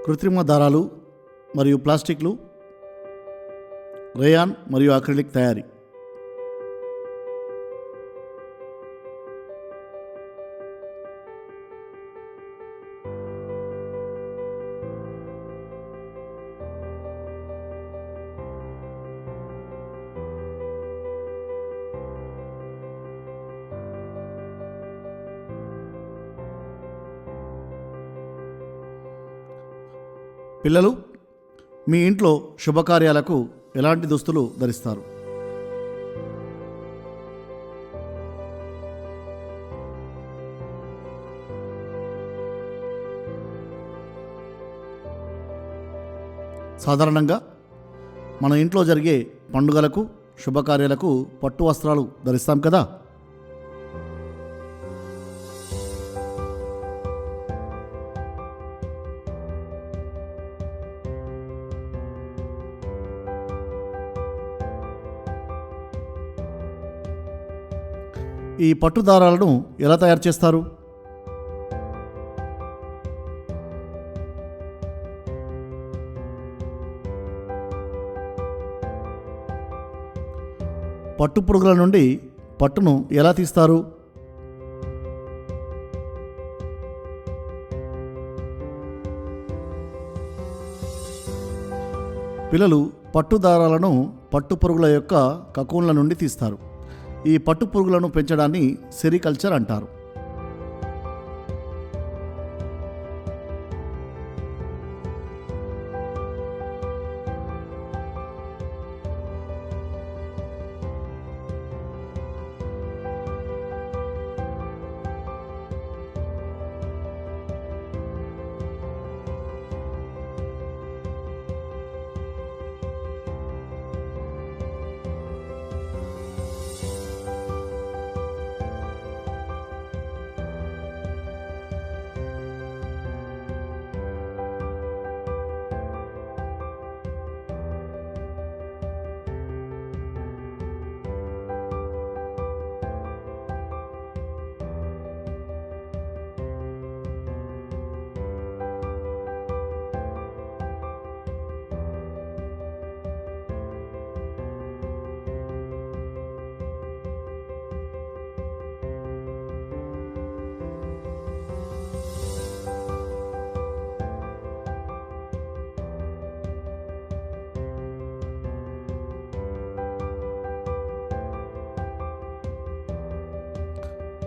కృత్రిమ దారాలు మరియు ప్లాస్టిక్లు, రేయాన్ మరియు అక్రిలిక్ తయారీ. పిల్లలు, మీ ఇంట్లో శుభకార్యాలకు ఎలాంటి దుస్తులు ధరిస్తారు? సాధారణంగా మన ఇంట్లో జరిగే పండుగలకు, శుభకార్యాలకు పట్టు వస్త్రాలు ధరిస్తాం కదా. ఈ పట్టు దారాలను ఎలా తయారు చేస్తారు? పట్టు పురుగుల నుండి పట్టును ఎలా తీస్తారు? పిల్లలు, పట్టు దారాలను పట్టు పురుగుల యొక్క కకూన్ల నుండి తీస్తారు. ఈ పట్టు పురుగులను పెంచడాన్ని సెరికల్చర్ అంటారు.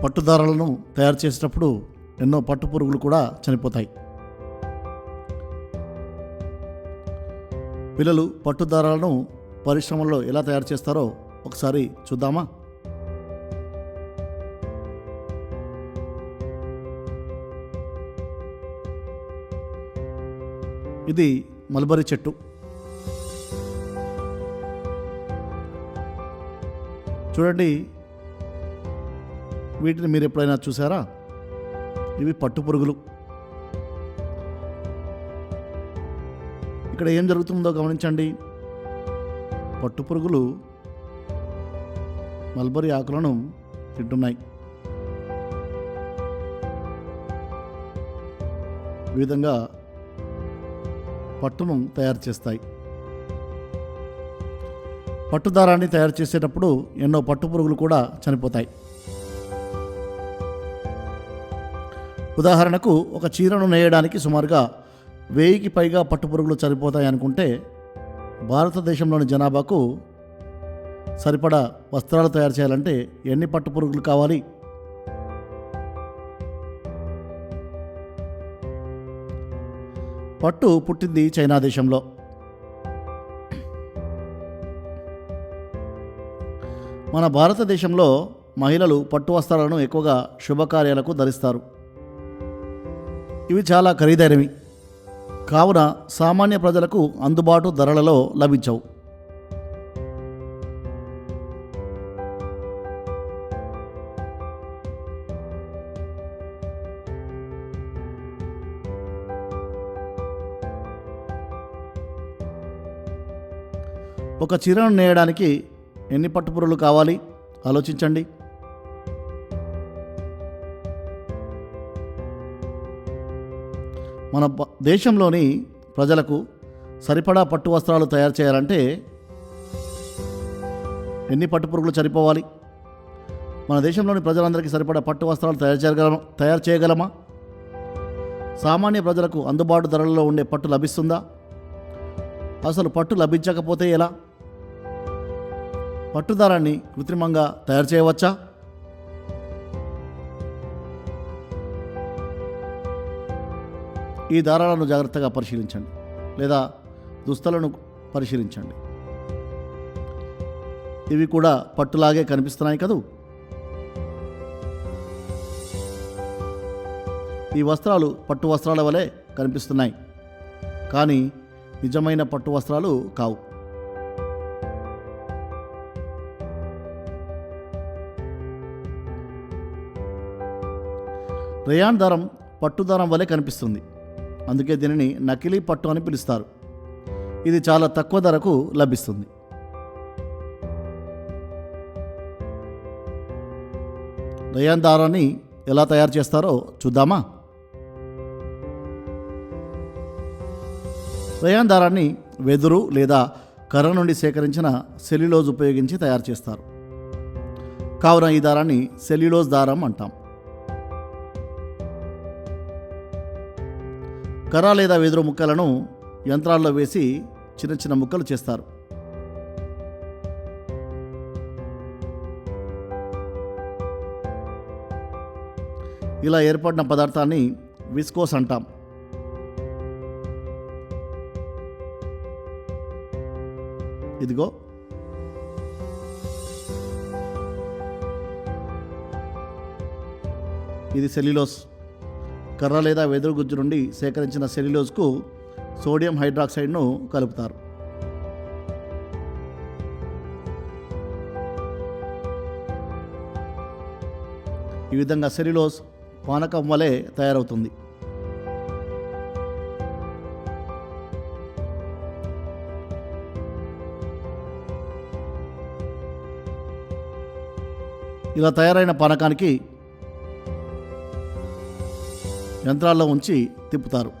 పట్టుదారాలను తయారు చేసేటప్పుడు ఎన్నో పట్టు పురుగులు కూడా చనిపోతాయి. పిల్లలు, పట్టుదారాలను పరిశ్రమల్లో ఎలా తయారు చేస్తారో ఒకసారి చూద్దామా? ఇది మల్బరీ చెట్టు. చూడండి, వీటిని మీరు ఎప్పుడైనా చూసారా? ఇవి పట్టు పురుగులు. ఇక్కడ ఏం జరుగుతుందో గమనించండి. పట్టు పురుగులు మల్బరీ ఆకులను తింటున్నాయి. ఈ విధంగా పట్టును తయారు చేస్తాయి. పట్టుదారాన్ని తయారు చేసేటప్పుడు ఎన్నో పట్టు పురుగులు కూడా చనిపోతాయి. ఉదాహరణకు, ఒక చీరను నేయడానికి సుమారుగా 1000కి పైగా పట్టుపురుగులు చనిపోతాయి అనుకుంటే, భారతదేశంలోని జనాభాకు సరిపడా వస్త్రాలు తయారు చేయాలంటే ఎన్ని పట్టుపురుగులు కావాలి? పట్టు పుట్టింది చైనా దేశంలో. మన భారతదేశంలో మహిళలు పట్టు వస్త్రాలను ఎక్కువగా శుభకార్యాలకు ధరిస్తారు. ఇవి చాలా ఖరీదైనవి కావున సామాన్య ప్రజలకు అందుబాటు ధరలలో లభించవు. ఒక చీరను నేయడానికి ఎన్ని పట్టుపురుగులు కావాలి ఆలోచించండి. మన దేశంలోని ప్రజలకు సరిపడా పట్టు వస్త్రాలు తయారు చేయాలంటే ఎన్ని పట్టు పురుగులు చనిపోవాలి? మన దేశంలోని ప్రజలందరికీ సరిపడా పట్టు వస్త్రాలు తయారు చేయగలమా? సామాన్య ప్రజలకు అందుబాటు ధరలలో ఉండే పట్టు లభిస్తుందా? అసలు పట్టు లభించకపోతే ఎలా? పట్టు దారాన్ని కృత్రిమంగా తయారు చేయవచ్చా? ఈ దారాలను జాగ్రత్తగా పరిశీలించండి, లేదా దుస్తులను పరిశీలించండి. ఇవి కూడా పట్టులాగే కనిపిస్తున్నాయి కదూ. ఈ వస్త్రాలు పట్టు వస్త్రాల వలె కనిపిస్తున్నాయి, కానీ నిజమైన పట్టు వస్త్రాలు కావు. రేయాన్ దారం పట్టు దారం వలె కనిపిస్తుంది, అందుకే దీనిని నకిలీ పట్టు అని పిలుస్తారు. ఇది చాలా తక్కువ ధరకు లభిస్తుంది. రేయాన్ దారాన్ని ఎలా తయారు చేస్తారో చూద్దామా? రేయాన్ దారాన్ని వెదురు లేదా కర్ర నుండి సేకరించిన సెల్యులోజ్ ఉపయోగించి తయారు చేస్తారు. కావున ఈ దారాన్ని సెల్యులోజ్ దారం అంటాం. కర్ర లేదా వెదురు ముక్కలను యంత్రాల్లో వేసి చిన్న చిన్న ముక్కలు చేస్తారు. ఇలా ఏర్పడిన పదార్థాన్ని విస్కోస్ అంటాం. ఇదిగో ఇది సెల్యులోస్. కర్ర లేదా వెదురు గుజ్జు నుండి సేకరించిన సెల్యులోజ్కు సోడియం హైడ్రాక్సైడ్ను కలుపుతారు. ఈ విధంగా సెల్యులోజ్ పానకం వలె తయారవుతుంది. ఇలా తయారైన పానకానికి యంత్రాల్లో ఉంచి తిప్పుతారు.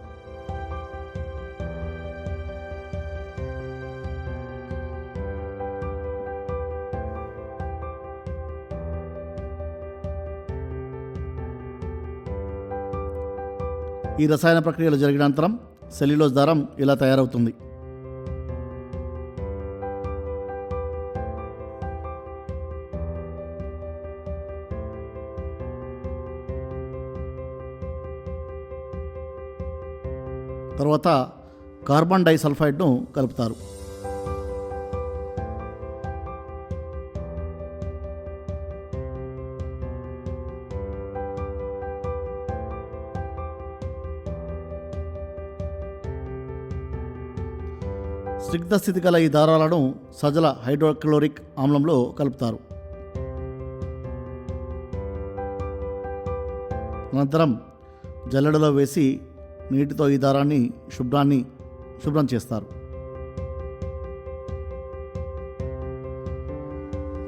ఈ రసాయన ప్రక్రియలు జరిగిన అనంతరం సెల్యులోజ్ దారం ఇలా తయారవుతుంది. తర్వాత కార్బన్ డైసల్ఫైడ్ను కలుపుతారు. స్నిగ్ధ స్థితి గల ఈ దారాలను సజల హైడ్రోక్లోరిక్ ఆమ్లంలో కలుపుతారు. అనంతరం జల్లెడలో వేసి నీటితో ఈ దారాన్ని శుభ్రం చేస్తారు.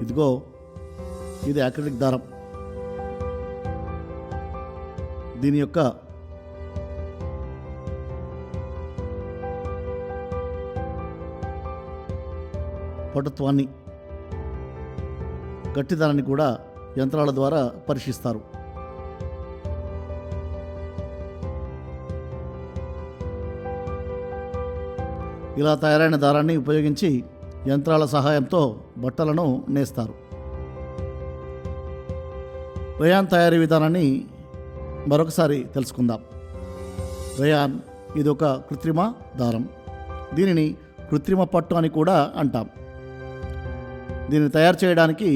ఇదిగో ఇది యాక్రిలిక్ దారం. దీని యొక్క పటుత్వాన్ని, గట్టిదనాన్ని కూడా యంత్రాల ద్వారా పరీక్షిస్తారు. ఇలా తయారైన దారాన్ని ఉపయోగించి యంత్రాల సహాయంతో బట్టలను నేస్తారు. రేయాన్ తయారీ విధానాన్ని మరొకసారి తెలుసుకుందాం. రేయాన్ ఇది ఒక కృత్రిమ దారం. దీనిని కృత్రిమ పట్టు అని కూడా అంటాం. దీన్ని తయారు చేయడానికి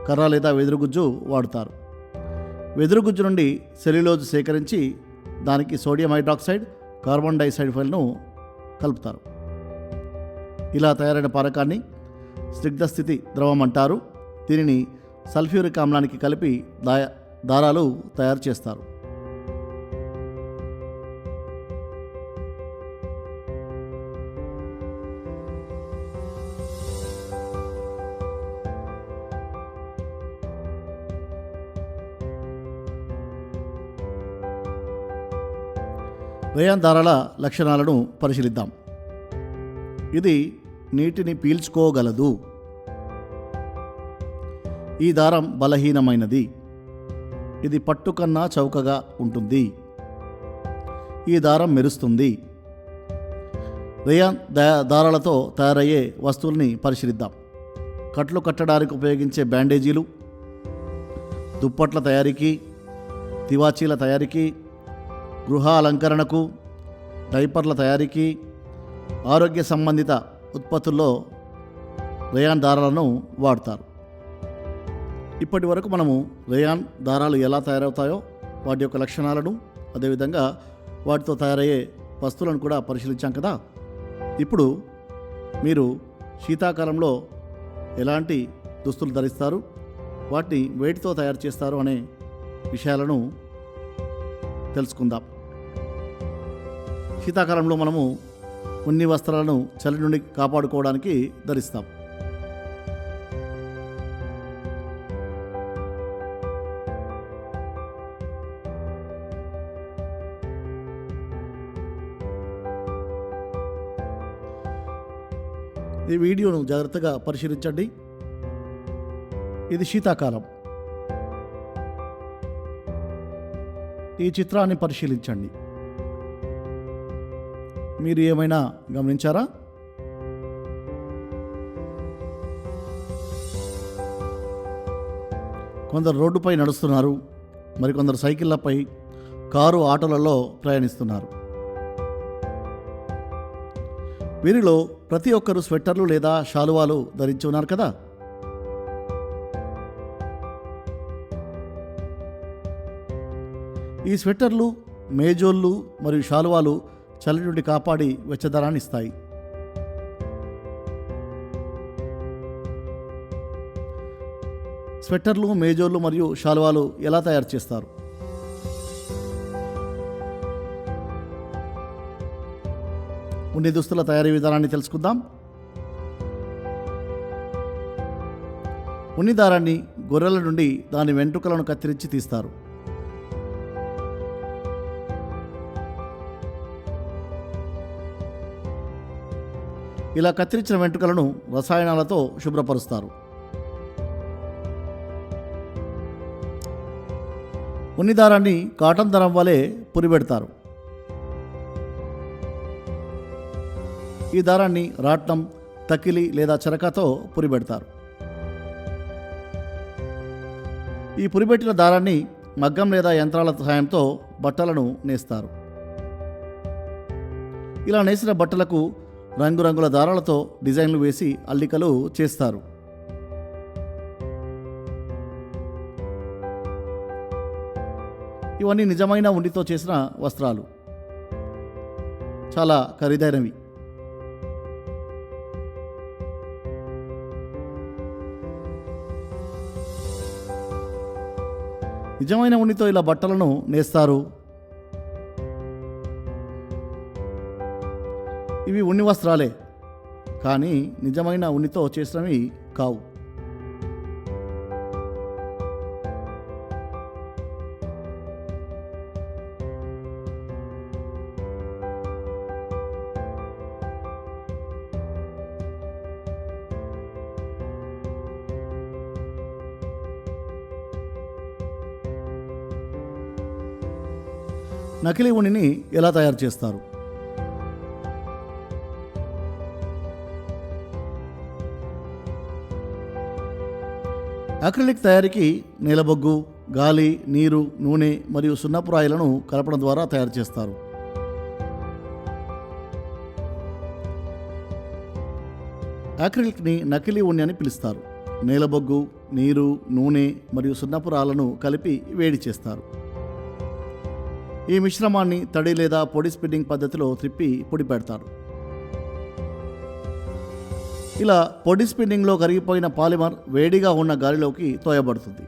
కర్ర లేదా వెదురుగుజ్జు వాడుతారు. వెదురుగుజ్జు నుండి సెల్యులోజ్ సేకరించి దానికి సోడియం హైడ్రాక్సైడ్, కార్బన్ డైసల్ఫైడ్ను కలుపుతారు. ఇలా తయారైన పానకాన్ని స్నిగ్ధ స్థితి ద్రవం అంటారు. దీనిని సల్ఫ్యూరిక్ ఆమ్లానికి కలిపి దారాలు తయారు చేస్తారు. రేయాన్ దారాల లక్షణాలను పరిశీలిద్దాం. ఇది నీటిని పీల్చుకోగలదు. ఈ దారం బలహీనమైనది. ఇది పట్టు కన్నా చౌకగా ఉంటుంది. ఈ దారం మెరుస్తుంది. రేయాన్ దారాలతో తయారయ్యే వస్తువుల్ని పరిశీలిద్దాం. కట్లు కట్టడానికి ఉపయోగించే బ్యాండేజీలు, దుప్పట్ల తయారీకి, తివాచీల తయారీకి, గృహ అలంకరణకు, డైపర్ల తయారీకి, ఆరోగ్య సంబంధిత ఉత్పత్తుల్లో రేయాన్ దారాలను వాడతారు. ఇప్పటి వరకు మనము రేయాన్ దారాలు ఎలా తయారవుతాయో, వాటి యొక్క లక్షణాలను, అదేవిధంగా వాటితో తయారయ్యే వస్తువులను కూడా పరిశీలించాం కదా. ఇప్పుడు మీరు శీతాకాలంలో ఎలాంటి దుస్తులు ధరిస్తారు, వాటిని వేటితో తయారు చేస్తారు అనే విషయాలను తెలుసుకుందాం. శీతాకాలంలో మనము ఉన్ని వస్త్రాలను చలి నుండి కాపాడుకోవడానికి ధరిస్తాం. ఈ వీడియోను జాగ్రత్తగా పరిశీలించండి. ఇది శీతాకాలం. ఈ చిత్రాన్ని పరిశీలించండి. మీరు ఏమైనా గమనించారా? కొందరు రోడ్డుపై నడుస్తున్నారు, మరికొందరు సైకిళ్లపై, కారు, ఆటోలలో ప్రయాణిస్తున్నారు. వీరిలో ప్రతి ఒక్కరూ స్వెట్టర్లు లేదా శాలువాలు ధరించి ఉన్నారు కదా. ఈ స్వెట్టర్లు, మేజోళ్ళు మరియు శాలువాలు చలి నుండి కాపాడి వెచ్చదనాన్ని ఇస్తాయి. స్వెట్టర్లు, మేజోళ్ళు మరియు శాలువాలు ఎలా తయారు చేస్తారు? ఉన్ని దుస్తుల తయారీ విధానాన్ని తెలుసుకుందాం. ఉన్ని దారాన్ని గొర్రెల నుండి దాని వెంట్రుకలను కత్తిరించి తీస్తారు. ఇలా కత్తిరించిన వెంట్రుకలను రసాయనాలతో శుభ్రపరుస్తారు. ఉన్ని దారాన్ని కాటన్ దారం వలె పురిబెడతారు. ఈ దారాన్ని రాట్నం, తకిలి లేదా చరకాతో పురిబెడతారు. ఈ పురిబెట్టిన దారాన్ని మగ్గం లేదా యంత్రాల సహాయంతో బట్టలను నేస్తారు. ఇలా నేసిన బట్టలకు రంగురంగుల దారాలతో డిజైన్లు వేసి అల్లికలు చేస్తారు. ఇవన్నీ నిజమైన ఉండితో చేసిన వస్త్రాలు. చాలా ఖరీదైనవి. నిజమైన ఉన్నితో ఇలా బట్టలను నేస్తారు. ఇవి ఉన్ని వస్త్రాలే, కానీ నిజమైన ఉన్నితో చేసినవి కావు. నకిలీ ఉన్నిని ఎలా తయారు చేస్తారు? అక్రిలిక్ తయారీకి నీలబొగ్గు, గాలి, నీరు, నూనె మరియు సున్నపు రాయిలను కలపడం ద్వారా తయారు చేస్తారు. అక్రిలిక్ని నకిలీ ఉన్ని అని పిలుస్తారు. నీలబొగ్గు, నీరు, నూనె మరియు సున్నపు రాళ్లను కలిపి వేడి చేస్తారు. ఈ మిశ్రమాన్ని తడి లేదా పొడి స్పిన్నింగ్ పద్ధతిలో త్రిప్పి పొడి పెడతారు. ఇలా పొడి స్పిన్నింగ్లో కరిగిపోయిన పాలిమర్ వేడిగా ఉన్న గాలిలోకి తోయబడుతుంది.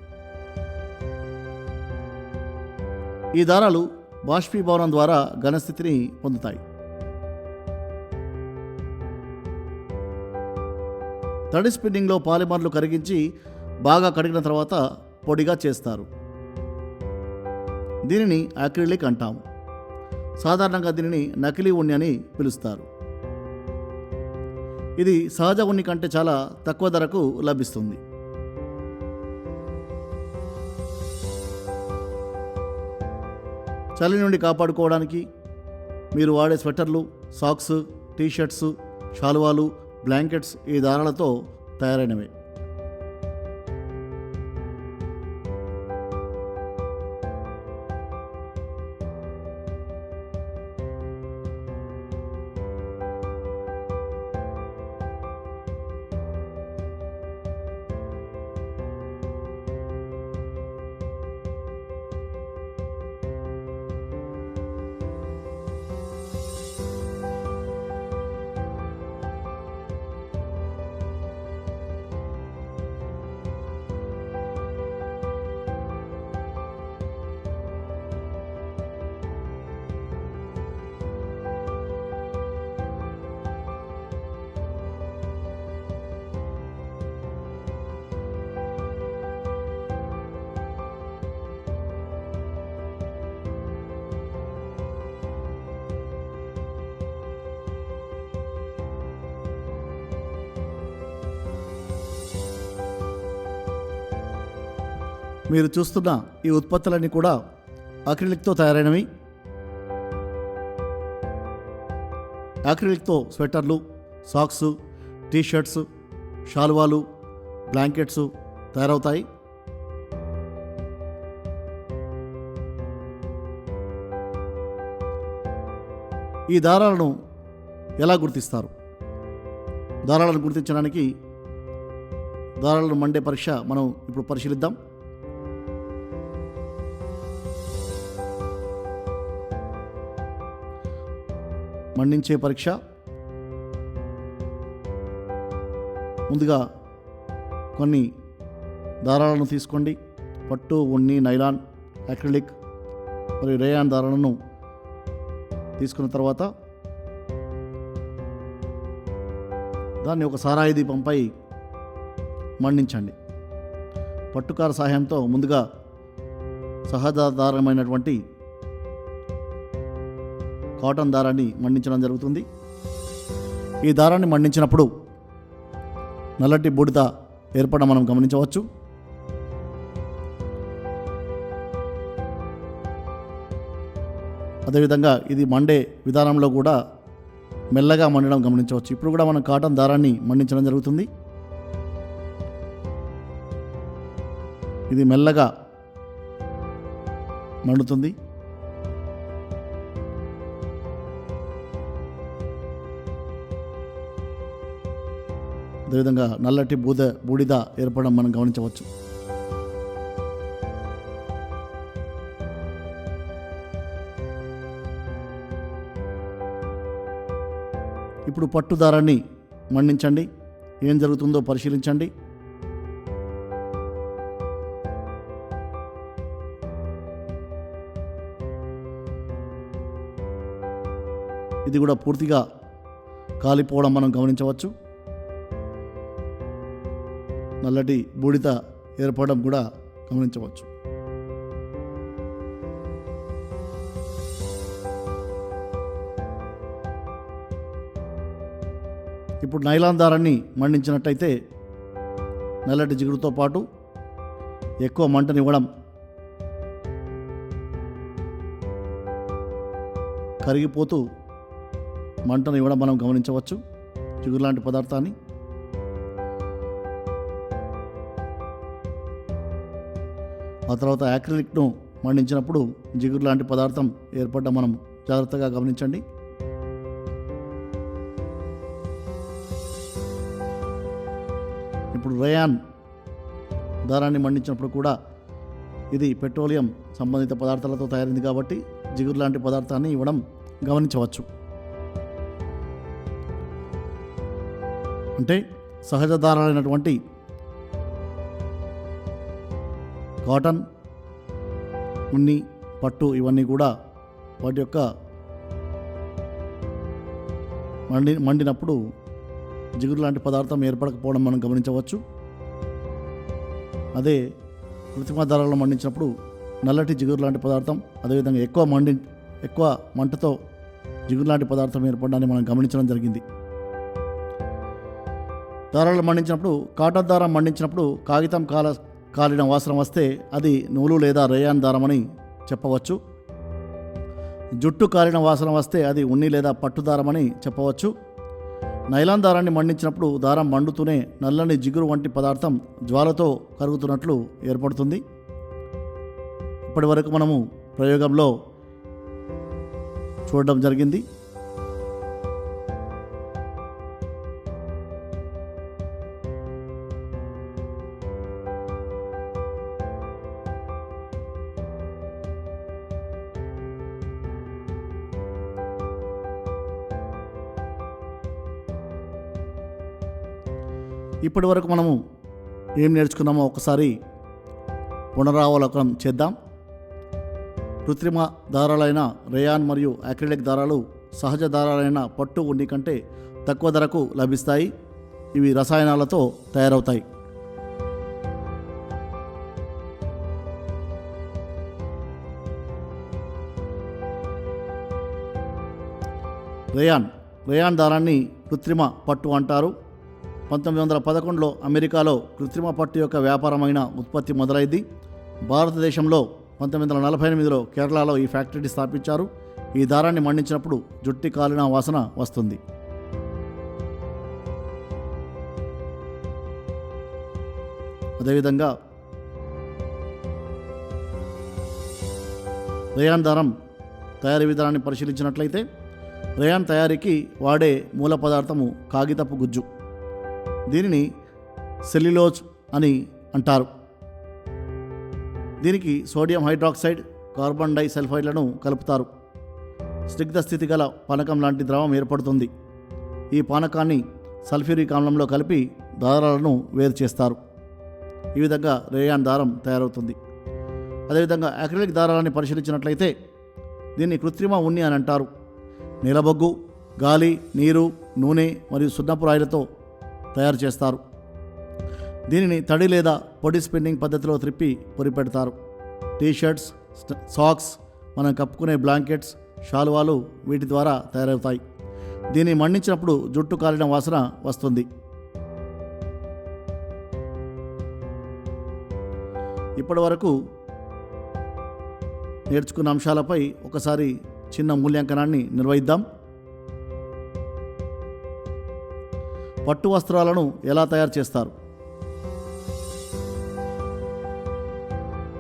ఈ దారాలు బాష్పీభవనం ద్వారా ఘనస్థితిని పొందుతాయి. తడి స్పిన్నింగ్లో పాలిమర్లు కరిగించి బాగా కడిగిన తర్వాత పొడిగా చేస్తారు. దీనిని అక్రిలిక్ అంటాము. సాధారణంగా దీనిని నకిలీ ఉన్ని అని పిలుస్తారు. ఇది సహజ ఉన్ని కంటే చాలా తక్కువ ధరకు లభిస్తుంది. చలి నుండి కాపాడుకోవడానికి మీరు వాడే స్వెటర్లు, సాక్స్, టీషర్ట్స్, శాలువాలు, బ్లాంకెట్స్ ఈ దారాలతో తయారైనవే. మీరు చూస్తున్న ఈ ఉత్పత్తులన్నీ కూడా అక్రిలిక్తో తయారైనవి. అక్రిలిక్తో స్వెటర్లు, సాక్స్, టీషర్ట్స్, శాలువాలు, బ్లాంకెట్స్ తయారవుతాయి. ఈ దారాలను ఎలా గుర్తిస్తారు? దారాలను గుర్తించడానికి దారాలను మండే పరీక్ష మనం ఇప్పుడు పరిశీలిద్దాం. మండించే పరీక్ష. ముందుగా కొన్ని దారాలను తీసుకోండి. పట్టు, ఉన్ని, నైలాన్, అక్రిలిక్ మరియు రేయాన్ దారాలను తీసుకున్న తర్వాత దాన్ని ఒక సారాయి దీపంపై మండించండి. పట్టుకార సహాయంతో ముందుగా సహజధారమైనటువంటి కాటన్ దారాన్ని మండించడం జరుగుతుంది. ఈ దారాన్ని మండించినప్పుడు నల్లటి బూడిద ఏర్పడడం మనం గమనించవచ్చు. అదేవిధంగా ఇది మండే విధానంలో కూడా మెల్లగా మండడం గమనించవచ్చు. ఇప్పుడు కూడా మనం కాటన్ దారాన్ని మండించడం జరుగుతుంది. ఇది మెల్లగా మండుతుంది. అదేవిధంగా నల్లటి బూడిద ఏర్పడడం మనం గమనించవచ్చు. ఇప్పుడు పట్టు దారాన్ని మండించండి. ఏం జరుగుతుందో పరిశీలించండి. ఇది కూడా పూర్తిగా కాలిపోవడం మనం గమనించవచ్చు. నల్లటి బూడిద ఏర్పడడం కూడా గమనించవచ్చు. ఇప్పుడు నైలాన్ దారాన్ని మండించినట్టయితే నల్లటి జిగురుతో పాటు ఎక్కువ మంటనివ్వడం, కరిగిపోతూ మంటనివ్వడం మనం గమనించవచ్చు. జిగురు లాంటి పదార్థాన్ని ఆ తర్వాత యాక్రిలిక్ను మండించినప్పుడు జిగురు లాంటి పదార్థం ఏర్పడడం మనం జాగ్రత్తగా గమనించండి. ఇప్పుడు రేయాన్ దారాన్ని మండించినప్పుడు కూడా ఇది పెట్రోలియం సంబంధిత పదార్థాలతో తయారైంది కాబట్టి జిగురు లాంటి పదార్థాన్ని ఇవ్వడం గమనించవచ్చు. అంటే సహజ దారాలైనటువంటి కాటన్, ఉన్ని, పట్టు ఇవన్నీ కూడా వాటి యొక్క మండినప్పుడు జిగురు లాంటి పదార్థం ఏర్పడకపోవడం మనం గమనించవచ్చు. అదే కృత్రిమ దారాలను మండించినప్పుడు నల్లటి జిగురు లాంటి పదార్థం, అదేవిధంగా ఎక్కువ ఎక్కువ మంటతో జిగురు లాంటి పదార్థం ఏర్పడడాన్ని మనం గమనించడం జరిగింది. దారాలు మండించినప్పుడు, కాటన్ దారం మండించినప్పుడు కాగితం కాలిన వాసన వస్తే అది నూలు లేదా రేయాన్ దారమని చెప్పవచ్చు. జుట్టు కాలిన వాసన వస్తే అది ఉన్ని లేదా పట్టు దారమని చెప్పవచ్చు. నైలాన్ దారాన్ని మండించినప్పుడు దారం మండుతూనే నల్లని జిగురు వంటి పదార్థం జ్వాలతో కరుగుతున్నట్లు ఏర్పడుతుంది. ఇప్పటి వరకు మనము ప్రయోగంలో చూడడం జరిగింది. ఇప్పటి వరకు మనము ఏం నేర్చుకున్నామో ఒకసారి పునరావలోకనం చేద్దాం. కృత్రిమ దారాలైన రేయాన్ మరియు అక్రిలిక్ దారాలు సహజ దారాలైన పట్టు ఉన్ని కంటే తక్కువ ధరకు లభిస్తాయి. ఇవి రసాయనాలతో తయారవుతాయి. రేయాన్ దారాన్ని కృత్రిమ పట్టు అంటారు. 1911లో అమెరికాలో కృత్రిమ పట్టు యొక్క వ్యాపారమైన ఉత్పత్తి మొదలైంది. భారతదేశంలో 1948లో కేరళలో ఈ ఫ్యాక్టరీని స్థాపించారు. ఈ దారాన్ని మండించినప్పుడు జుట్టి కాలిన వాసన వస్తుంది. అదేవిధంగా రేయాన్ దారం తయారీ విధానాన్ని పరిశీలించినట్లయితే రేయాన్ తయారీకి వాడే మూల పదార్థము కాగితపు గుజ్జు. దీనిని సెల్యులోజ్ అని అంటారు. దీనికి సోడియం హైడ్రాక్సైడ్, కార్బన్ డైసల్ఫైడ్లను కలుపుతారు. స్నిగ్ధ స్థితి గల పానకం లాంటి ద్రవం ఏర్పడుతుంది. ఈ పానకాన్ని సల్ఫ్యూరిక్ ఆమ్లంలో కలిపి దారాలను వేరు చేస్తారు. ఈ విధంగా రేయాన్ దారం తయారవుతుంది. అదేవిధంగా అక్రిలిక్ దారాలని పరిశీలించినట్లయితే దీన్ని కృత్రిమ ఉన్ని అని అంటారు. నీలబొగ్గు, గాలి, నీరు, నూనె మరియు సున్నపు రాయిలతో తయారు చేస్తారు. దీనిని తడి లేదా పొడి స్పిన్నింగ్ పద్ధతిలో త్రిప్పి పొరిపెడతారు. టీషర్ట్స్, సాక్స్, మనం కప్పుకునే బ్లాంకెట్స్, శాలువాలు వీటి ద్వారా తయారవుతాయి. దీన్ని మండించినప్పుడు జుట్టు కాలిన వాసన వస్తుంది. ఇప్పటి వరకు నేర్చుకున్న అంశాలపై ఒకసారి చిన్న మూల్యాంకనాన్ని నిర్వహిద్దాం. పట్టు వస్త్రాలను ఎలా తయారు చేస్తారు?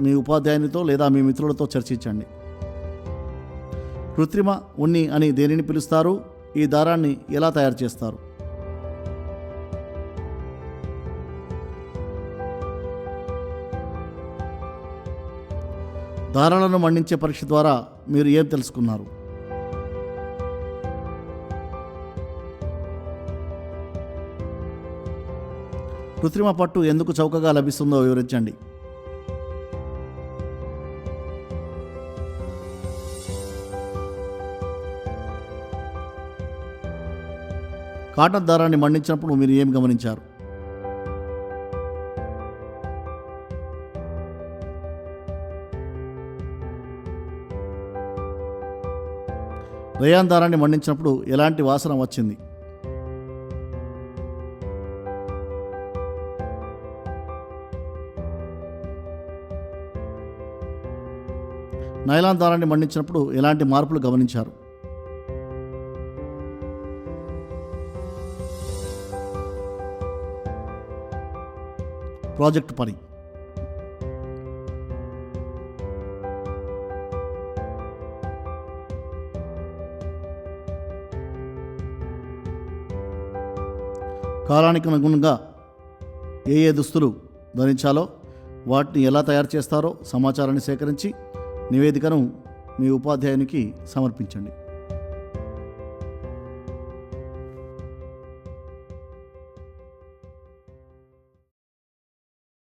మీ ఉపాధ్యాయునితో లేదా మీ మిత్రులతో చర్చించండి. కృత్రిమ ఉన్ని అని దేనిని పిలుస్తారు? ఈ దారాన్ని ఎలా తయారు చేస్తారు? దారాలను మండించే పరీక్ష ద్వారా మీరు ఏం తెలుసుకున్నారు? కృత్రిమ పట్టు ఎందుకు చౌకగా లభిస్తుందో వివరించండి. కాటన్ దారాన్ని మండించినప్పుడు మీరు ఏం గమనించారు? రేయాన్ దారాన్ని మండించినప్పుడు ఎలాంటి వాసన వచ్చింది? నైలాన్ దారాన్ని మండించినప్పుడు ఎలాంటి మార్పులు గమనించారు? ప్రాజెక్ట్ పని. కాలానికి అనుగుణంగా ఏ దుస్తులు ధరించాలో, వాటిని ఎలా తయారు చేస్తారో సమాచారాన్ని సేకరించి నివేదికను మీ ఉపాధ్యాయునికి సమర్పించండి.